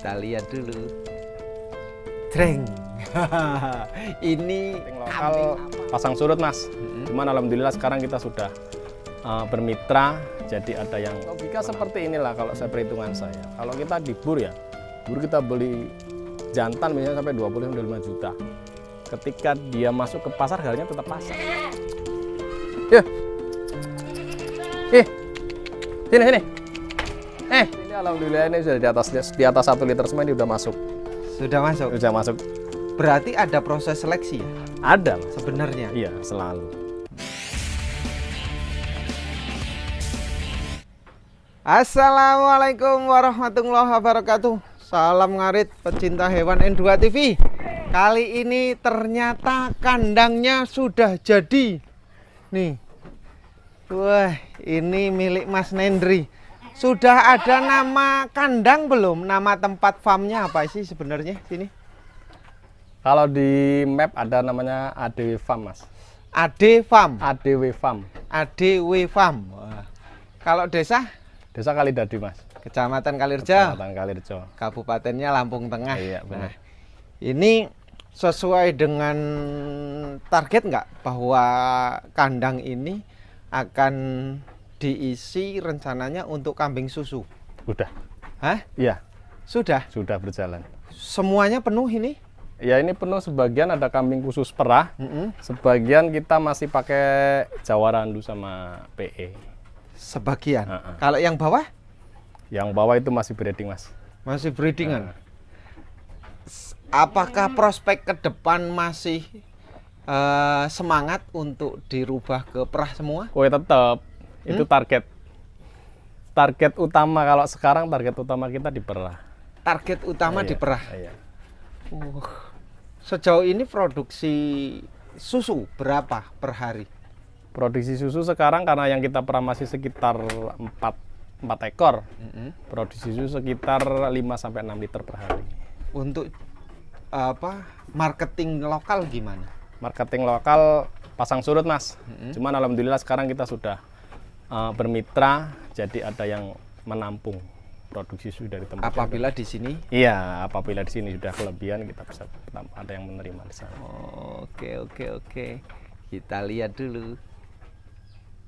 Kita lihat dulu. Treng. Ini lokal pasang surut, Mas. Cuman alhamdulillah sekarang kita sudah bermitra, jadi ada yang logika seperti inilah kalau saya perhitungan saya. Kalau kita di bur ya, bur kita beli jantan misalnya sampai 25 juta. Ketika dia masuk ke pasar harganya tetap pasar. Ya. Sini. Ini alhamdulillah ini sudah di atas 1 liter semua, ini udah masuk. sudah masuk. Sudah masuk. Berarti ada proses seleksi ya? Ada, Mas. Sebenarnya. Iya, selalu. Assalamualaikum warahmatullahi wabarakatuh. Salam ngarit pecinta hewan N2 TV. Kali ini ternyata kandangnya sudah jadi. Nih. Wah, ini milik Mas Nendri. Sudah ada nama kandang belum? Nama tempat farmnya apa sih sebenarnya sini? Kalau di map ada namanya ADW Farm, Mas. AD Farm. ADW Farm. ADW Farm. Wah. Kalau desa? Desa Kalidadi, Mas. Kecamatan Kalirjo. Kecamatan Kalirjo. Kabupatennya Lampung Tengah. Iya, benar. Nah, ini sesuai dengan target nggak bahwa kandang ini akan diisi rencananya untuk kambing susu? Udah. Hah? Iya, Sudah? sudah berjalan. Semuanya penuh ini? Ya, ini penuh, sebagian ada kambing khusus perah. Sebagian kita masih pakai Jawa Randu sama PE. Sebagian. Kalau yang bawah? Yang bawah itu masih breeding, Mas. Masih breedingan. Apakah prospek ke depan masih semangat untuk dirubah ke perah semua? Oh, tetap. Itu target. Target utama kalau sekarang, target utama kita di perah. Target utama di perah. Iya. Sejauh ini produksi susu berapa per hari? Produksi susu sekarang karena yang kita perah masih sekitar 4 ekor. Produksi susu sekitar 5 sampai 6 liter per hari. Untuk marketing lokal gimana? Marketing lokal pasang surut, Mas. Cuman alhamdulillah sekarang kita sudah bermitra, jadi ada yang menampung produksi susu dari tempat. Apabila di sini? Iya, apabila di sini sudah kelebihan kita bisa ada yang menerima di sana. Oke. Kita lihat dulu.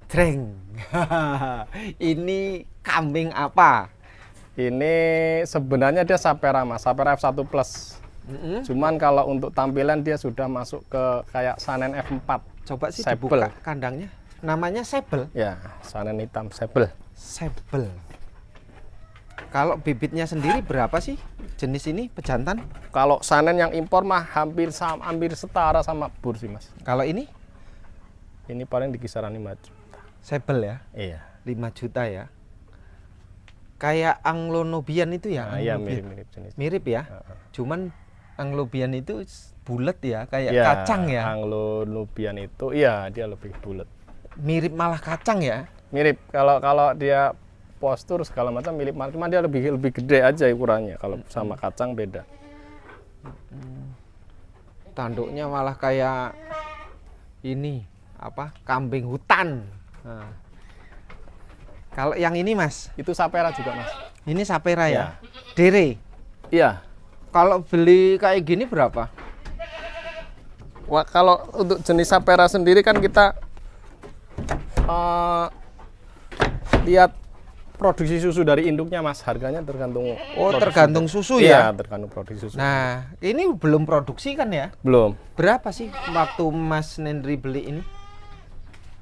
Treng. Ini kambing apa? Ini sebenarnya dia Sapera, Mas. Sapera F1 Plus. Cuman kalau untuk tampilan dia sudah masuk ke kayak Sanen F4. Coba sih Sable. dibuka kandangnya. Namanya Sable. Ya, Sanen hitam Sable. Sable. Kalau bibitnya sendiri berapa sih jenis ini pejantan? Kalau Sanen yang impor mah hampir setara sama bur sih, Mas. Kalau ini? Ini paling di kisaran 5 juta. Sable ya? Iya. 5 juta ya. Kayak Anglo-Nubian itu ya? Nah, iya, mirip-mirip jenis. Mirip ya? Cuman Anglo-Nubian itu bulat ya, kayak Ya, kacang ya? Anglo-Nubian itu iya dia lebih bulat. Mirip malah kacang ya? Mirip kalau dia postur segala macam mirip, cuma dia lebih gede aja ukurannya. Kalau sama kacang beda. Tanduknya malah kayak ini kambing hutan. Nah. Kalau yang ini, Mas, Itu Sapera juga, Mas. ini Sapera ya? Ya. Dere. Iya. Kalau beli kayak gini berapa? Wah, kalau untuk jenis Sapera sendiri kan kita lihat produksi susu dari induknya, Mas. Harganya tergantung. Tergantung susu Iya, ya? tergantung produksi susu. Nah, ini belum produksi kan ya? Belum. Berapa sih waktu Mas Nendri beli ini?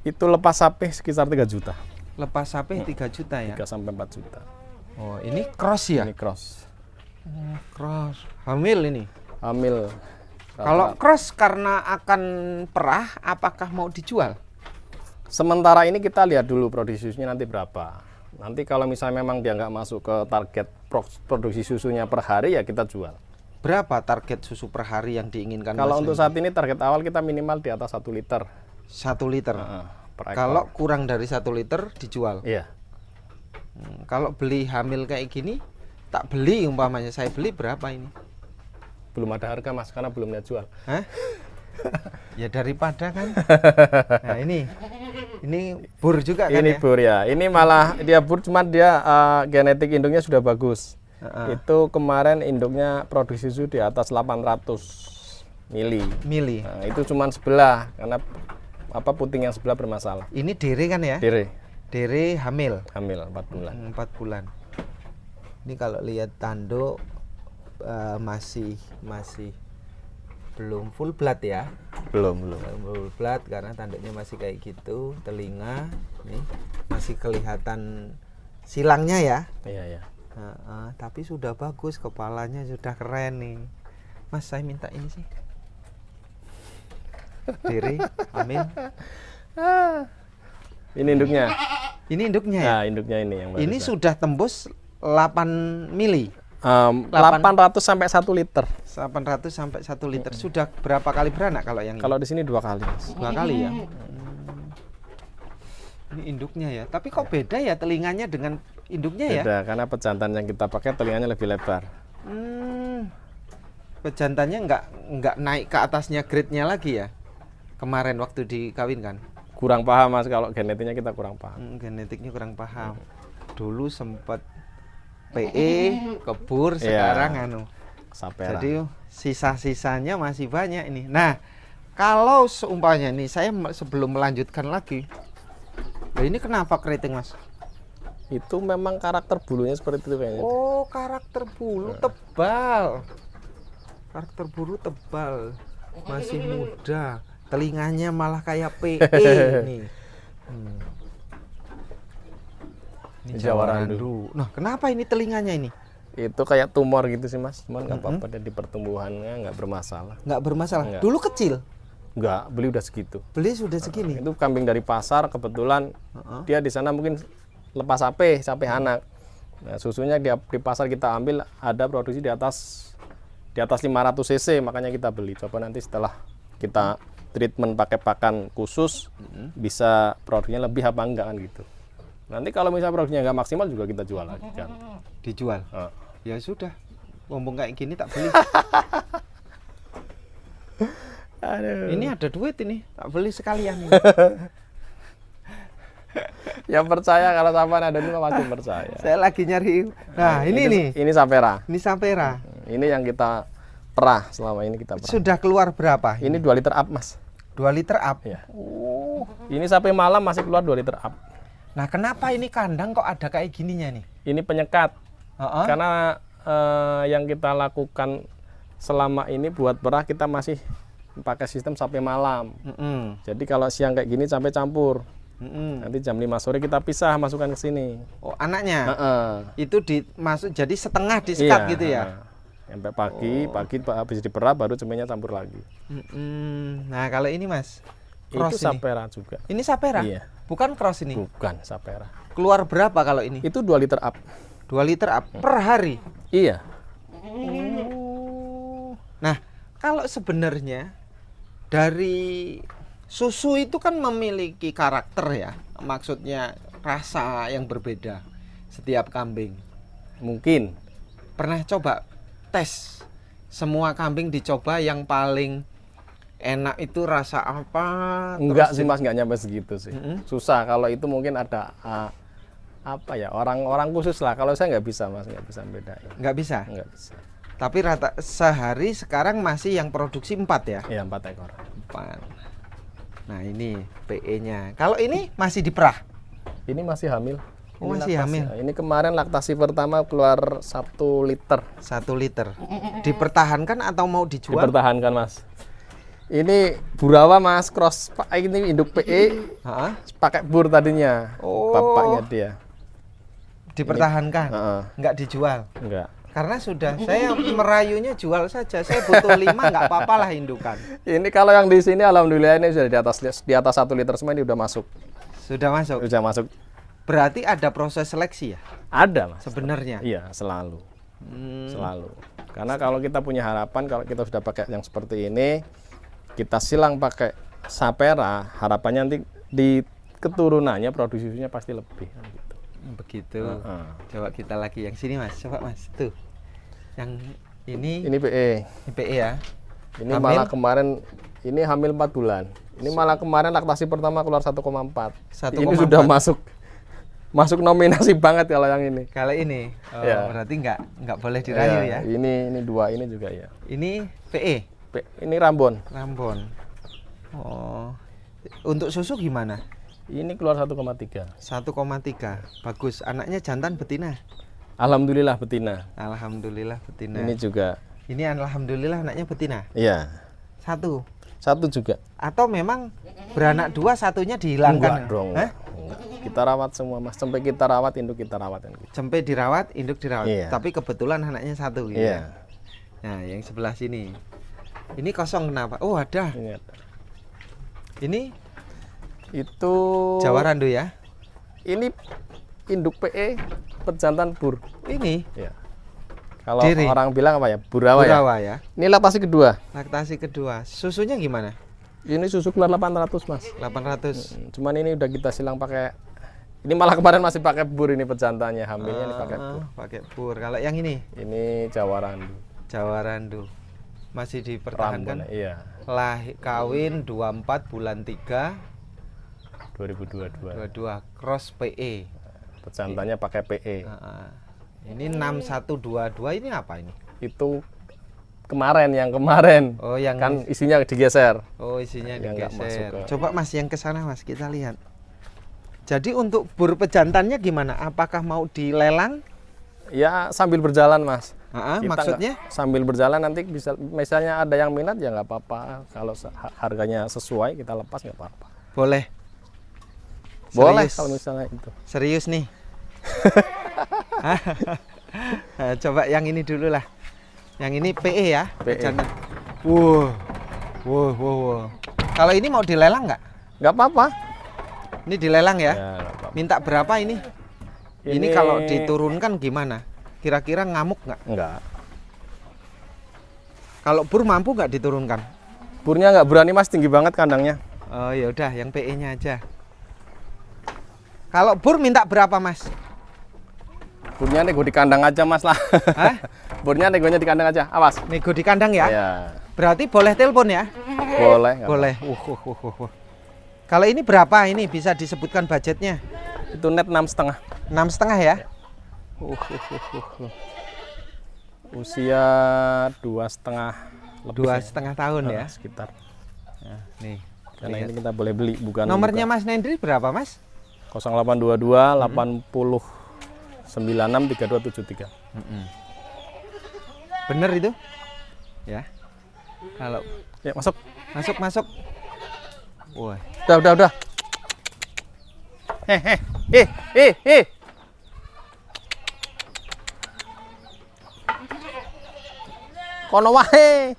Itu lepas sapi sekitar 3 juta. Lepas sapi 3 juta ya? 3 sampai 4 juta. Oh, ini cross ya? Ini cross. Cross. Hamil ini. Hamil. Kalau cross karena akan perah, apakah mau dijual? Sementara ini kita lihat dulu produksi susunya nanti berapa. Nanti kalau misalnya memang dia nggak masuk ke target produksi susunya per hari, ya kita jual. Berapa target susu per hari yang diinginkan? Kalau Mas untuk Nendri? saat ini target awal kita minimal di atas 1 liter. 1 liter. Per ekor. Kalau kurang dari 1 liter dijual. Iya. Kalau beli hamil kayak gini, tak beli umpamanya saya beli berapa ini? Belum ada harga, Mas, karena belum lihat jual. Hah? Ya daripada kan. Nah, ini bur juga kan Ini ya? bur ya. Ini malah dia bur, cuman dia genetik induknya sudah bagus. Itu kemarin induknya produksi susu di atas 800 mili. Nah, itu cuma sebelah karena puting yang sebelah bermasalah. Ini dere kan ya? Dere hamil 4 bulan. 4 bulan. Ini kalau lihat tanduk masih belum full blood ya? Belum full blood karena tanduknya masih kayak gitu. Telinga nih masih kelihatan silangnya ya? Iya. Tapi sudah bagus, kepalanya sudah keren nih. Mas, saya minta ini sih. Diri, hamil. Ini induknya. Ini induknya ya? Nah, induknya ini yang ini sudah tembus 8 mili. 800 sampai 1 liter. 800 sampai 1 liter. Sudah berapa kali beranak kalau yang ini? Kalau di sini 2 kali, Mas. 2 kali ya? Ini induknya ya. Tapi kok beda ya telinganya dengan induknya ya? Beda, karena pejantan yang kita pakai telinganya lebih lebar. Pejantannya nggak naik ke atasnya grade-nya lagi ya? Kemarin waktu dikawinkan? Kurang paham, Mas, kalau genetiknya kita kurang paham. Genetiknya kurang paham. Dulu sempat PE, kebur, sekarang Sapera. Jadi sisa-sisanya masih banyak ini. Nah, kalau seumpamanya nih saya sebelum melanjutkan lagi. Ini kenapa keriting, Mas? Itu memang karakter bulunya seperti itu kayaknya. Oh, karakter bulu tebal. Karakter bulu tebal. Masih muda. Telinganya malah kayak PE nih. Ini Jawarandu. Nah, kenapa ini telinganya ini? Itu kayak tumor gitu sih, Mas. Cuman nggak apa-apa, di pertumbuhannya nggak bermasalah. Nggak bermasalah. Enggak. Dulu kecil. Nggak, beli udah segitu. Beli sudah segini. Itu kambing dari pasar, kebetulan dia di sana mungkin lepas sapi anak. Nah, susunya di pasar kita ambil ada produksi di atas 500 cc, makanya kita beli. Coba nanti setelah kita treatment pakai pakan khusus bisa produksinya lebih apa enggak kan gitu. Nanti kalau misalnya produksinya nggak maksimal juga kita jual lagi kan. Dijual? Ya sudah, ngomong kayak gini tak beli. Aduh. Ini ada duit ini, tak beli sekalian ini. Yang percaya kalau sampean ada ini pasti percaya. Saya lagi nyari. Nah, ini nih. Ini Sapera. Ini Sapera. Ini yang kita perah selama ini kita perah. Sudah keluar berapa? Ini 2 liter up, Mas. 2 liter up. Ya. Ini sampai malam masih keluar 2 liter up. Nah, kenapa ini kandang kok ada kayak gininya nih? Ini penyekat. Karena yang kita lakukan selama ini buat perah kita masih pakai sistem sampai malam. Jadi kalau siang kayak gini sampai campur. Nanti jam 5 sore kita pisah masukkan ke sini. Oh, anaknya? Itu dimasuk jadi setengah disekat gitu ya? Sampai pagi habis diperah baru semennya campur lagi. Nah, kalau ini, Mas? Itu Sapera juga. Ini Sapera? Iya. Bukan cross ini? Bukan Sapera. Keluar berapa kalau ini? Itu 2 liter up. 2 liter up per hari? Iya. Nah, kalau sebenarnya dari susu itu kan memiliki karakter ya, maksudnya rasa yang berbeda setiap kambing. Mungkin. Pernah coba tes semua kambing, dicoba yang paling enak itu rasa apa? Enggak sih, Mas, nggak nyampe segitu sih. Susah kalau itu mungkin ada apa ya, orang khusus lah. Kalau saya nggak bisa, Mas, nggak bisa bedain. Nggak bisa? Nggak bisa. Tapi rata sehari sekarang masih yang produksi 4 ya? Iya, 4 ekor. 4. Nah, ini PE-nya. Kalau ini masih diperah? Ini masih hamil. Oh, masih hamil. Ini kemarin laktasi pertama keluar 1 liter. 1 liter. Dipertahankan atau mau dijual? Dipertahankan, Mas. Ini Burawa, Mas, cross. Ini induk PE. Pakai bur tadinya. Oh. Bapaknya dia. Dipertahankan? Nggak dijual? Enggak. Karena sudah saya merayunya jual saja. Saya butuh 5, nggak apa-apa lah indukan. Ini kalau yang di sini alhamdulillah ini sudah di atas 1 liter semua, ini udah masuk. Sudah masuk. Sudah masuk. Berarti ada proses seleksi ya? Ada, Mas. Sebenarnya. Iya, selalu. Selalu. Karena kalau kita punya harapan kalau kita sudah pakai yang seperti ini, kita silang pakai Sapera, harapannya nanti di keturunannya produksi susunya pasti lebih gitu. Begitu. Coba kita lagi yang sini, Mas. Coba, Mas. Tuh. Yang ini PE. Ini PE ya. Ini hamil? Malah kemarin ini hamil 4 bulan. Ini malah kemarin laktasi pertama keluar 1,4. Ini sudah masuk. masuk nominasi banget kalau yang ini. Kalau ini, Ya. berarti nggak boleh dirayu ya. Ini dua ini juga ya. Ini PE, Ini Rambon. Rambon. Oh, untuk susu gimana? Ini keluar 1,3. 1,3, bagus. Anaknya jantan betina? Alhamdulillah betina. Alhamdulillah betina. Ini juga. Ini alhamdulillah anaknya betina. Iya. Satu. Satu juga. Atau memang beranak dua, satunya dihilangkan? Enggak dong. Hah? Enggak. Kita rawat semua mas. Sampai kita rawat induk kita rawat. Sampai dirawat, induk dirawat. Iya. Tapi kebetulan anaknya satu gitu. Iya. Nah, yang sebelah sini. Ini kosong kenapa? Oh, ada. Ini ada. Ini Itu Jawa Randu ya. Ini induk PE pejantan bur. Ini Ya. Kalau Diri. orang bilang apa ya? Burawa, Burawa ya. Ini laktasi kedua. Laktasi kedua. Susunya gimana? Ini susu keluar 800 mas. 800. Cuman ini udah kita silang pakai. Ini malah kemarin masih pakai bur ini pejantannya. Hamilnya ini pakai bur. Pakai bur. Kalau yang ini Ini Jawa Randu. Jawa Randu. Masih dipertahankan. Rambon, iya. Kawin 24 bulan 3 2022. 22 cross PE. Pejantannya pakai PE. Ini 6122 ini apa ini? Itu yang kemarin. Oh, yang Kan isinya digeser. Oh, isinya Yang nggak masuk digeser. ke- Coba Mas yang ke sana Mas, kita lihat. Jadi untuk bur pejantannya gimana? Apakah mau dilelang? Ya sambil berjalan mas. Kita Maksudnya? sambil berjalan nanti bisa, misalnya ada yang minat ya nggak apa-apa. Kalau harganya sesuai kita lepas nggak apa-apa. Boleh. Boleh Serius? kalau misalnya itu. Serius nih. Nah, coba yang ini dulu lah. Yang ini PE ya, PE. pejantan. Wow. Kalau ini mau dilelang nggak? Nggak apa-apa. Ini dilelang ya? Ya, nggak apa-apa. Minta berapa ini? Ini kalau diturunkan gimana? Kira-kira ngamuk nggak? Nggak. Kalau bur mampu nggak diturunkan? Burnya nggak berani mas, tinggi banget kandangnya. Oh ya udah, yang PE-nya aja. Kalau bur minta berapa mas? Burnya nego di kandang aja mas lah. Hah? Burnya negonya di kandang aja, awas. Nego di kandang ya? Ya, Berarti boleh telepon ya? boleh. nggak Boleh. Kalau ini berapa ini bisa disebutkan budgetnya? apa-apa. Itu net 6,5. 6,5 ya? Usia 2,5 lebih. 2,5 tahun ya? Sekitar. Nah, nih. Karena lihat. ini kita boleh beli, bukan. Nomornya Mas Nendri berapa Mas? 0822 80 96 3273. Bener itu? Ya. Kalau Ya, masuk. masuk. Wah. Udah. Eh. Kono wae.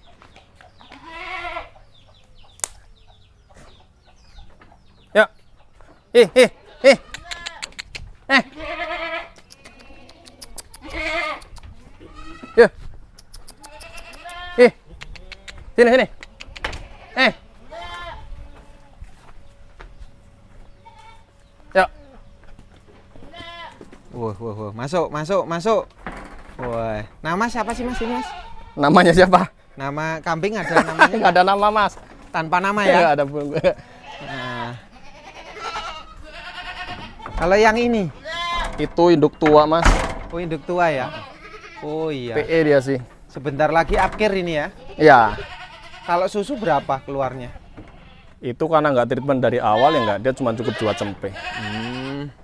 Ya. Eh. Ya. Sini. Ya. Wah. Masuk. Wah. Nama siapa sih Mas ini Mas? Namanya siapa? Nama kambing ada namanya? Enggak ada nama, Mas. Tanpa nama Enggak ya? ada. Nah. Kalau yang ini? Itu induk tua, Mas. Oh, induk tua ya? Oh iya. PE dia sih. Sebentar lagi akhir ini ya? Ya. Kalau susu berapa keluarnya? Itu karena nggak treatment dari awal ya nggak, dia cuma cukup 2 cempe.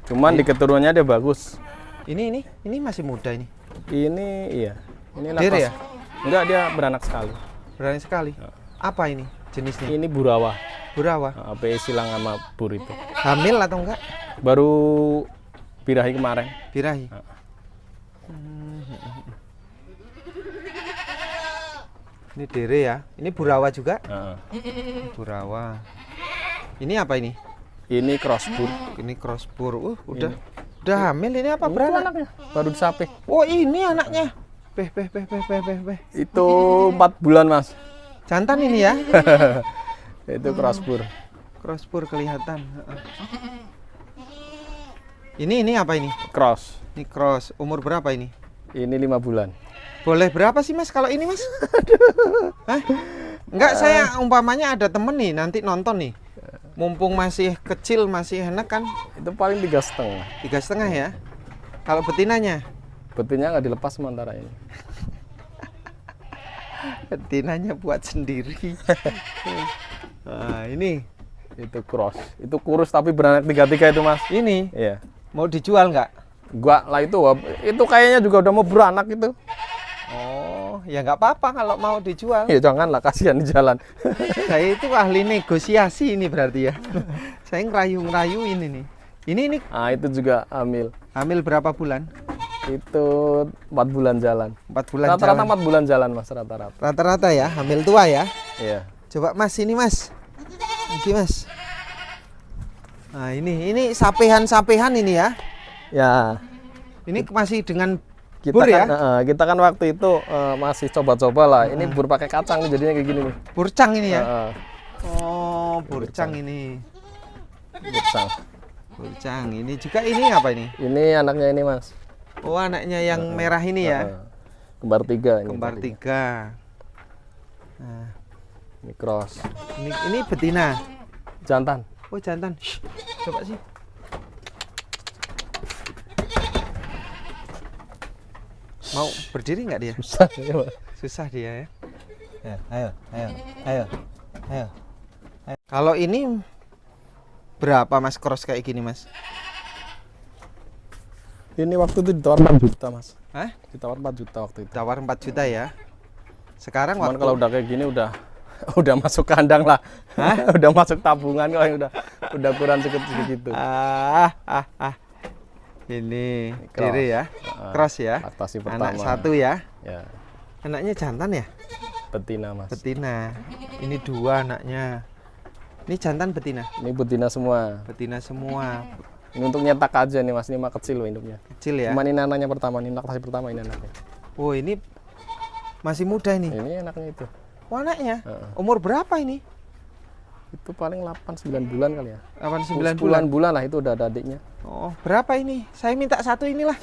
Cuman di keturunannya dia bagus. Ini masih muda ini. Ini iya. Ini Diri ya? Enggak, dia beranak sekali. Berani sekali. Apa ini jenisnya? Ini Burawa. Burawa. PE silang sama bur itu. Hamil atau enggak? Baru birahi kemarin. Birahi. Ini dere ya. Ini Burawa juga? Burawa. Ini apa ini? Ini cross bur. Ini cross bur. Udah hamil ini apa beranak? Anaknya baru disape. Oh, ini anaknya. Peh. Itu 4 bulan, Mas. Jantan ini ya? Itu cross bur. Cross bur kelihatan. Ini apa ini? Cross. Ini cross. Umur berapa ini? Ini 5 bulan. Boleh berapa sih Mas kalau ini Mas? Hah? Enggak, saya umpamanya ada temen nih nanti nonton nih. Mumpung masih kecil, masih enak kan? Itu paling 3,5. 3,5 ya. Kalau betinanya? Betinanya nggak dilepas sementara ini. Betinanya buat sendiri. Nah, ini Itu cross. Itu kurus tapi beranak 3-3 itu Mas. ini Iya. mau dijual nggak? Gua lah itu kayaknya juga udah mau beranak itu. Oh, ya nggak apa-apa kalau mau dijual. Ya janganlah, kasihan di jalan. Saya itu ahli negosiasi ini berarti ya. Saya ngerayu-ngerayu ini nih. Ini Ah, itu juga hamil. hamil berapa bulan? Itu 4 bulan jalan. 4 bulan Rata-rata jalan. 4 bulan jalan Mas, rata-rata. Rata-rata ya, hamil tua ya. Iya. Coba Mas, ini Mas. Ini Mas. Nah, ini sapehan-sapehan ini ya. Ya. Ini masih dengan Kita bur kan, ya? kita kan waktu itu masih coba-coba lah. Ini bur pakai kacang nih, jadinya kayak gini nih. Burcang ini ya. Heeh. Oh, burcang ini. Kacang. Burcang. Ini juga ini apa ini? Ini anaknya ini Mas. Oh, anaknya yang merah ini ya. Heeh. Kembar 3 ini. Kembar tadi. 3. Nah, Ini cross. ini betina. Jantan. Oh, jantan. Shh, coba sih. Mau berdiri nggak dia? Susah ya, Mas. Susah dia ya. Ya, ayo. Kalau ini berapa Mas cross kayak gini Mas? Ini waktu itu ditawar 4 juta Mas. Hah? Ditawar 4 juta waktu itu. Tawar 4 juta ya. Sekarang Cuman waktu kalau udah kayak gini udah masuk kandang lah. Udah masuk tabungan kalau yang udah kurang segitu. Ini Cross. diri ya. Cross ya. Laktasi pertama. Anak 1 ya. Ya, Anaknya jantan ya? betina Mas. Betina. Ini 2 anaknya. Ini jantan betina. Ini betina semua. Betina semua. Ini untuk nyetak aja nih Mas, ini mah kecil loh induknya. Kecil ya. Cuman ini anaknya pertama, ini laktasi pertama ini anaknya. Oh, ini masih muda ini. Ini anaknya itu. Oh, anaknya. Heeh. Umur berapa ini? Itu paling 8-9 bulan kali ya. 8-9 10-an bulan. bulan lah itu udah ada adiknya. Oh, berapa ini? Saya minta 1 inilah.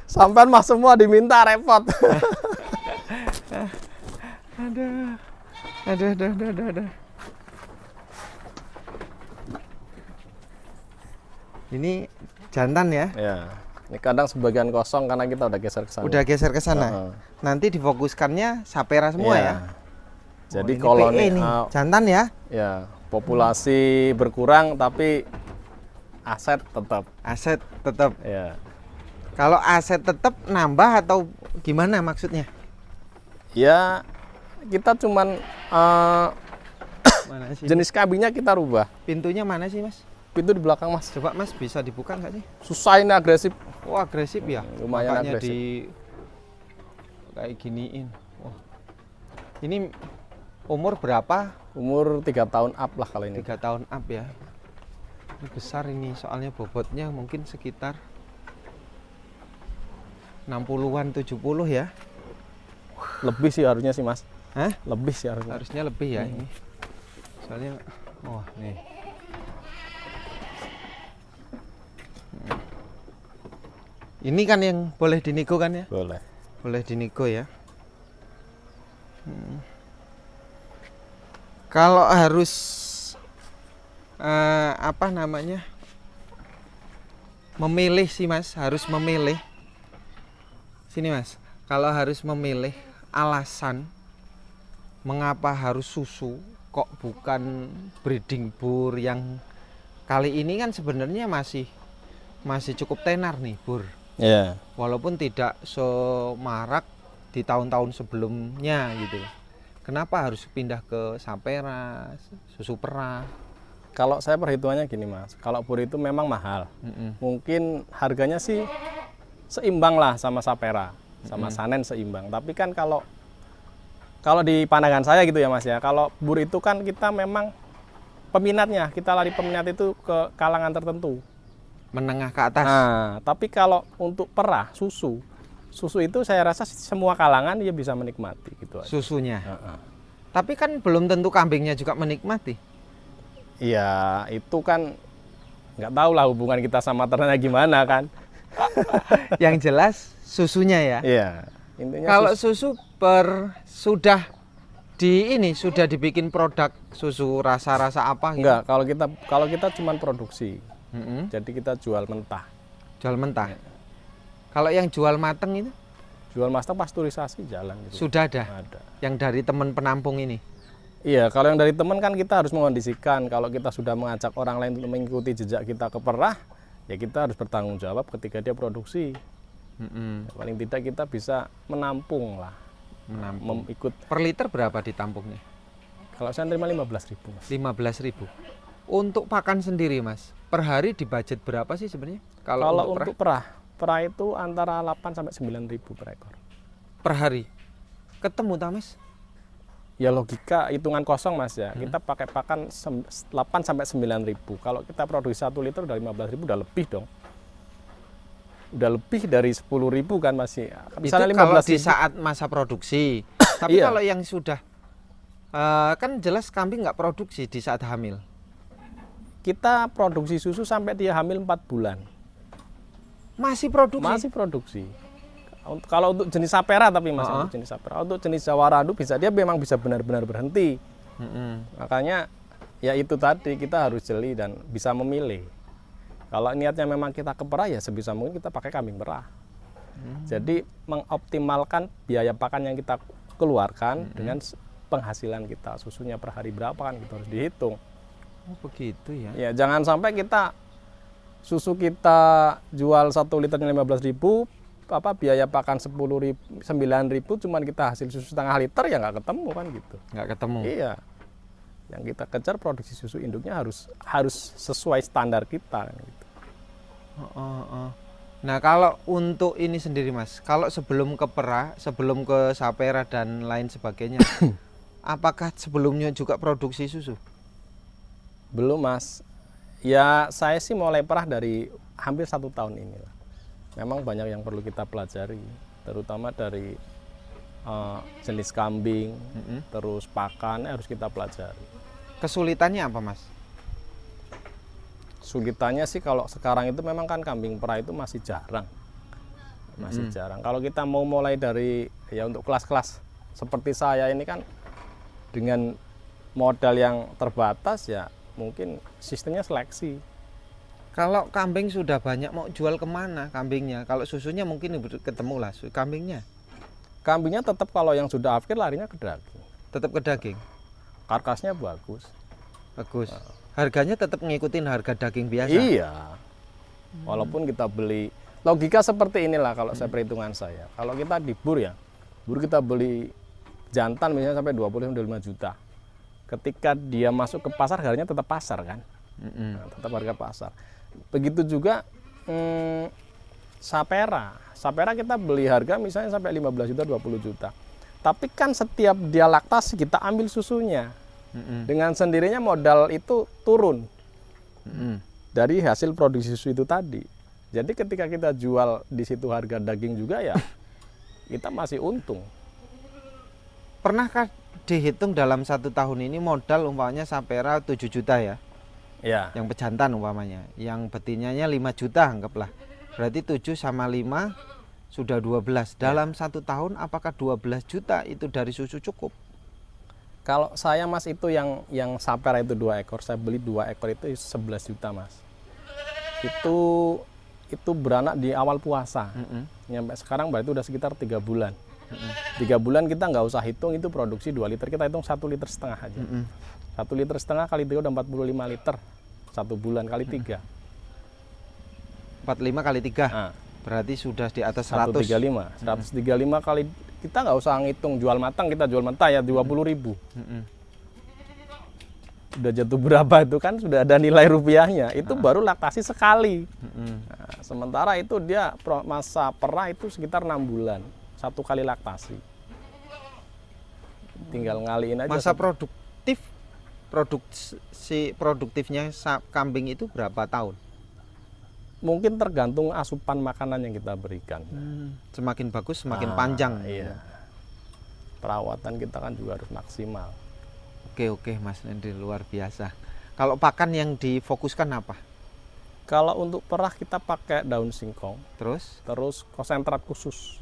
Sampai Mas semua diminta repot. Aduh. Ini jantan ya? Ya. Ini kadang sebagian kosong karena kita udah geser ke sana. Udah geser ke sana. Heeh. Nanti difokuskannya sapera semua Iya. ya. Jadi ini koloni PE nih, jantan ya? ya populasi berkurang tapi aset tetap. Aset tetap. Ya. Kalau aset tetap nambah atau gimana maksudnya? Ya kita cuman Mana sih? jenis kabinnya kita rubah. Pintunya mana sih, Mas? Pintu di belakang Mas. Coba Mas bisa dibuka nggak sih? Susah ini agresif. Oh, agresif ya? Lumayan Makanya agresif. kayak giniin. Wah. Ini umur berapa? Umur 3 tahun up lah kalau ini. 3 tahun up ya. Ini besar ini, soalnya bobotnya mungkin sekitar 60-an 70 ya. Lebih sih harusnya sih Mas. Hah? Lebih sih harusnya. Harusnya lebih ya ini. Soalnya wah, nih. Ini kan yang boleh dinego kan ya? Boleh. Boleh dinego ya. Kalau harus apa namanya? Memilih sih Mas, harus memilih. Sini Mas, kalau harus memilih alasan mengapa harus susu kok bukan breeding bur yang kali ini kan sebenarnya masih cukup tenar nih bur. Ya. Walaupun tidak semarak di tahun-tahun sebelumnya gitu. Kenapa harus pindah ke sapera, susu perah? Kalau saya perhitungannya gini Mas, kalau bur itu memang mahal. Mungkin harganya sih seimbang lah sama sapera, sama sanen seimbang. Tapi kan kalau di pandangan saya gitu ya Mas ya, kalau bur itu kan kita memang peminatnya, kita lari peminat itu ke kalangan tertentu. Menengah ke atas. Nah, tapi kalau untuk perah, susu itu saya rasa semua kalangan dia bisa menikmati gitu aja. Susunya. Heeh. Tapi kan belum tentu kambingnya juga menikmati. Iya, itu kan nggak tahu lah hubungan kita sama ternaknya gimana kan. Yang jelas susunya ya. Iya, intinya Kalau susu sudah sudah dibikin produk susu rasa-rasa apa gitu? Enggak, kalau kita cuman produksi. Jadi kita jual mentah. Jual mentah. Kalau yang jual mateng itu Jual matang pasteurisasi jalan gitu. sudah ada. Ada. Yang dari teman penampung ini. Iya, kalau yang dari teman kan kita harus mengondisikan. Kalau kita sudah mengajak orang lain untuk mengikuti jejak kita ke perah, ya kita harus bertanggung jawab ketika dia produksi. Ya, paling tidak kita bisa menampung lah. Ikut. Per liter berapa ditampungnya? Kalau saya terima 15.000 Mas. 15.000. Untuk pakan sendiri Mas, per hari di budget berapa sih sebenarnya? Kalau untuk perah itu antara 8 sampai 9.000 per ekor. Per hari. Ketemu tak Mas? Ya logika hitungan kosong Mas ya. Kita pakai pakan 8 sampai 9.000. Kalau kita produksi 1 liter udah 15.000 udah lebih dong. Udah lebih dari 10.000 kan masih. Misalnya itu kalau di saat masa produksi. Tapi iya. Kalau yang sudah kan jelas kambing nggak produksi di saat hamil. Kita produksi susu sampai dia hamil 4 bulan. Masih produksi? Masih produksi. Kalau untuk jenis sapera tapi Mas, untuk jenis sapera. Untuk jenis jawaradu dia memang bisa benar-benar berhenti. Makanya ya itu tadi kita harus jeli dan bisa memilih. Kalau niatnya memang kita ke perah ya sebisa mungkin kita pakai kambing perah. Jadi mengoptimalkan biaya pakan yang kita keluarkan dengan penghasilan kita. Susunya per hari berapa kan kita harus dihitung. Oh begitu ya. Ya jangan sampai susu kita jual 1 liternya 15.000, biaya pakan 9.000 cuman kita hasil susu setengah liter ya nggak ketemu kan gitu. Nggak ketemu. Iya. Yang kita kejar produksi susu induknya harus sesuai standar kita gitu. Nah, kalau untuk ini sendiri Mas, kalau sebelum ke perah, sebelum ke sapera dan lain sebagainya, apakah sebelumnya juga produksi susu? Belum Mas. Ya saya sih mulai perah dari hampir 1 tahun ini lah. Memang banyak yang perlu kita pelajari, terutama dari jenis kambing, terus pakan harus kita pelajari. Kesulitannya apa Mas? Sulitannya sih kalau sekarang itu memang kan kambing perah itu masih jarang. Kalau kita mau mulai dari ya untuk kelas-kelas seperti saya ini kan dengan modal yang terbatas ya mungkin sistemnya seleksi. Kalau kambing sudah banyak mau jual kemana kambingnya? Kalau susunya mungkin ketemu lah kambingnya. Kambingnya tetap kalau yang sudah akhir larinya ke daging. Tetap ke daging. Karkasnya bagus. Bagus. Harganya tetap ngikutin harga daging biasa. Iya. Walaupun kita beli logika seperti inilah kalau saya perhitungan saya. Kalau kita di bur kita beli jantan misalnya sampai 20-25 juta. Ketika dia masuk ke pasar harganya tetap pasar kan? Tetap harga pasar. Begitu juga sapera. Sapera kita beli harga misalnya sampai 15 juta, 20 juta. Tapi kan setiap dia laktasi kita ambil susunya. Dengan sendirinya modal itu turun dari hasil produksi susu itu tadi. Jadi ketika kita jual di situ harga daging juga ya kita masih untung. Pernahkah dihitung dalam 1 tahun ini modal umpamanya sapera 7 juta ya? Ya. Yang pejantan umpamanya, yang betinanya 5 juta anggaplah. Berarti 7 sama 5 sudah 12. Dalam 1 tahun apakah 12 juta itu dari susu cukup? Kalau saya Mas itu yang sapera itu 2 ekor, saya beli 2 ekor itu 11 juta Mas. Itu beranak di awal puasa. Nyampe sekarang berarti udah sekitar 3 bulan. 3 bulan kita nggak usah hitung itu produksi 2 liter, kita hitung 1,5 liter aja. 1,5 liter kali 3 udah 45 liter. 1 bulan kali 3. 45 kali 3. Nah, berarti sudah di atas 100. 135. 135 kali kita nggak usah ngitung jual matang, kita jual mentah ya 20.000. Udah jatuh berapa itu kan sudah ada nilai rupiahnya. Itu baru laktasi sekali. Nah, sementara itu dia masa perah itu sekitar 6 bulan. 1 kali laktasi. Tinggal ngaliin aja. Masa produktifnya kambing itu berapa tahun? Mungkin tergantung asupan makanan yang kita berikan. Semakin bagus semakin panjang. Iya. Perawatan kita kan juga harus maksimal. Oke Mas Nendi, luar biasa. Kalau pakan yang difokuskan apa? Kalau untuk perah kita pakai daun singkong. Terus Konsentrat khusus.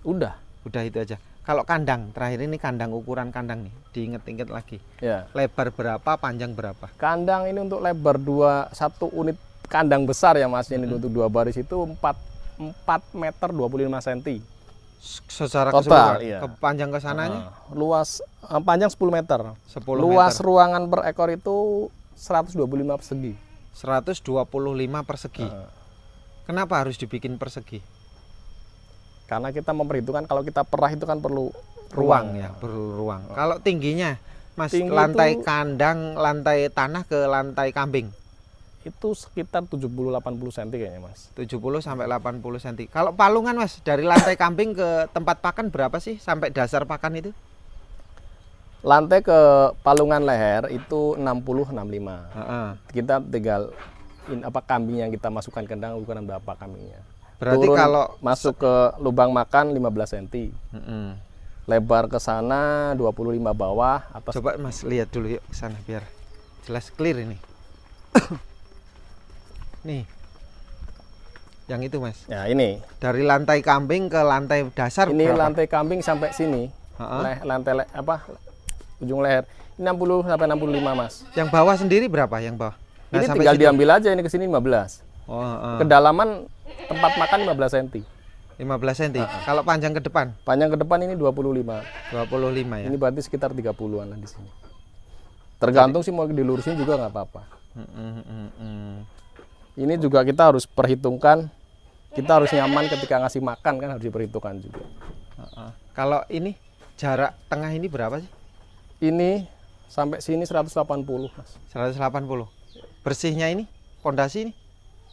Udah Udah itu aja. Kalau kandang, terakhir ini kandang, ukuran kandang nih, diinget-inget lagi. Ya. Lebar berapa, panjang berapa? Kandang ini untuk lebar satu unit kandang besar ya Mas, ini untuk 2 baris itu 4 meter 25 cm. Secara Total, keseluruhan, iya. ke panjang ke sananya? Luas panjang 10 meter. 10 Luas meter. ruangan per ekor itu 125 persegi. 125 persegi. Kenapa harus dibikin persegi? Karena kita memperhitungkan kalau kita perah itu kan perlu Ruang ya, perlu ruang. Kalau tingginya, Mas, Tinggi lantai itu- kandang, lantai tanah ke lantai kambing. Itu sekitar 70-80 cm kayaknya Mas. 70 sampai 80 cm. Kalau palungan Mas, dari lantai kambing ke tempat pakan berapa sih sampai dasar pakan itu? Lantai ke palungan leher itu 60-65. Heeh. Kita tinggal kambing yang kita masukkan ke kandang ukuran berapa kambingnya. Berarti Turun, kalau masuk ke lubang makan 15 cm. Heeh. Lebar ke sana 25 bawah atas. Coba Mas lihat dulu yuk ke sana biar jelas clear ini. Nih. Yang itu Mas. Ya ini. Dari lantai kambing ke lantai dasar Ini berapa? lantai kambing sampai sini. Heeh. Ujung leher. Ini 60 sampai 65 Mas. Yang bawah sendiri berapa? Yang bawah? Nggak Ini sampai tinggal situ? diambil aja ini ke sini 15. Oh, heeh. Kedalaman tempat makan 15 cm. 15 cm. Kalau panjang ke depan Panjang ke depan ini 25. 25 ya. Ini berarti sekitar 30-an lah di sini. Tergantung sih mau dilurusin juga nggak apa-apa. Ini juga kita harus perhitungkan. Kita harus nyaman ketika ngasih makan kan harus diperhitungkan juga. Kalau ini jarak tengah ini berapa sih? Ini sampai sini 180 Mas. 180. Bersihnya ini pondasi ini.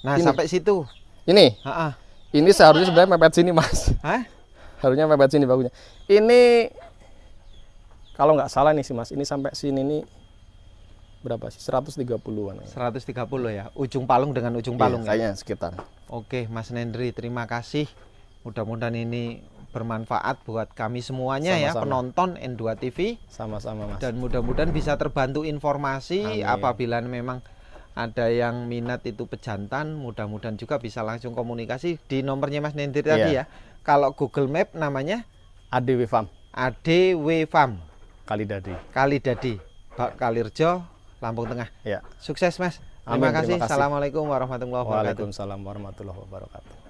Nah, Ini. sampai situ. Ini, Heeh. ini seharusnya sebenarnya mepet sini Mas. Hah? Harusnya mepet sini bagusnya. Ini kalau nggak salah nih sih Mas, ini sampai sini nih berapa sih? 130-an. 130 ya. Ujung palung dengan ujung palung ya. Kayaknya sekitar. Oke, Mas Nendri, terima kasih. Mudah-mudahan ini bermanfaat buat kami semuanya ya, Sama-sama. penonton N2 TV. Sama-sama Mas. Dan mudah-mudahan bisa terbantu informasi. Amin. Apabila memang ada yang minat itu pejantan, mudah-mudahan juga bisa langsung komunikasi di nomornya Mas Nendri tadi Iya. ya. Kalau Google Map namanya ADW Farm ADW Farm Kalidadi. Kalidadi, Bak Kalirjo, Lampung Tengah. Ya. Sukses Mas. Amin, Terima kasih. terima kasih. Assalamualaikum warahmatullahi wabarakatuh. Waalaikumsalam warahmatullahi wabarakatuh.